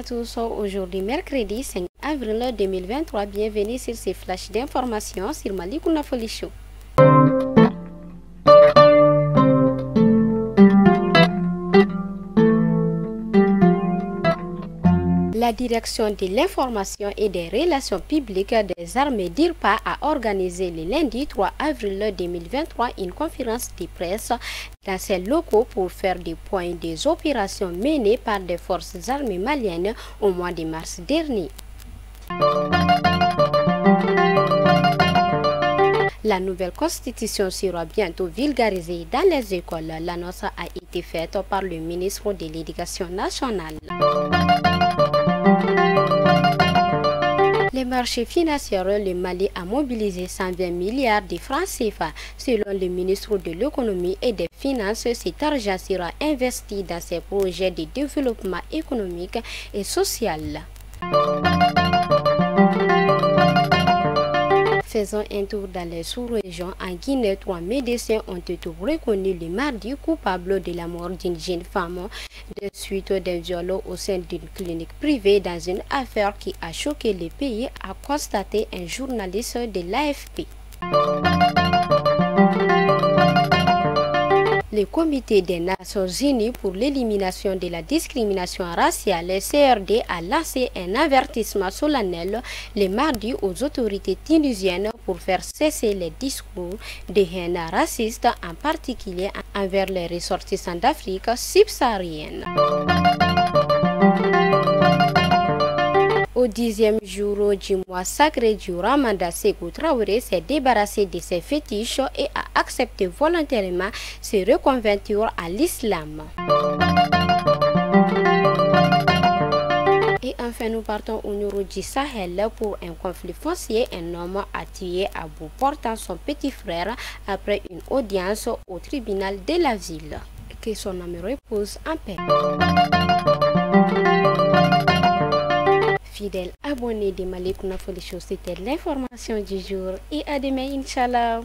à tous, aujourd'hui mercredi 5 avril 2023, bienvenue sur ces flashs d'informations sur Malikounda Foli Show. La direction de l'information et des relations publiques des armées d'IRPA a organisé le lundi 3 avril 2023 une conférence de presse dans ses locaux pour faire des points des opérations menées par des forces armées maliennes au mois de mars dernier. La nouvelle constitution sera bientôt vulgarisée dans les écoles. L'annonce a été faite par le ministre de l'Éducation nationale. Les marchés financiers, le Mali a mobilisé 120 milliards de francs CFA. Selon le ministre de l'Économie et des Finances, cet argent sera investi dans ses projets de développement économique et social. Faisons un tour dans les sous-régions. En Guinée, 3 médecins ont été reconnus le mardi coupables de la mort d'une jeune femme de suite d'un viol au sein d'une clinique privée dans une affaire qui a choqué le pays, a constaté un journaliste de l'AFP. Le Comité des Nations Unies pour l'élimination de la discrimination raciale, CRD, a lancé un avertissement solennel le mardi aux autorités tunisiennes pour faire cesser les discours de haine raciste, en particulier envers les ressortissants d'Afrique subsaharienne. Au 10e jour du mois sacré du Ramadan, Sékou Traoré s'est débarrassé de ses fétiches et a accepté volontairement se reconvertir à l'islam. Et enfin, nous partons au nord du Sahel pour un conflit foncier. Un homme a tué à bout portant son petit frère après une audience au tribunal de la ville. Que son âme repose en paix. Fidèles abonnés de Malikounda Foli Show, c'était l'information du jour et à demain, Inch'Allah.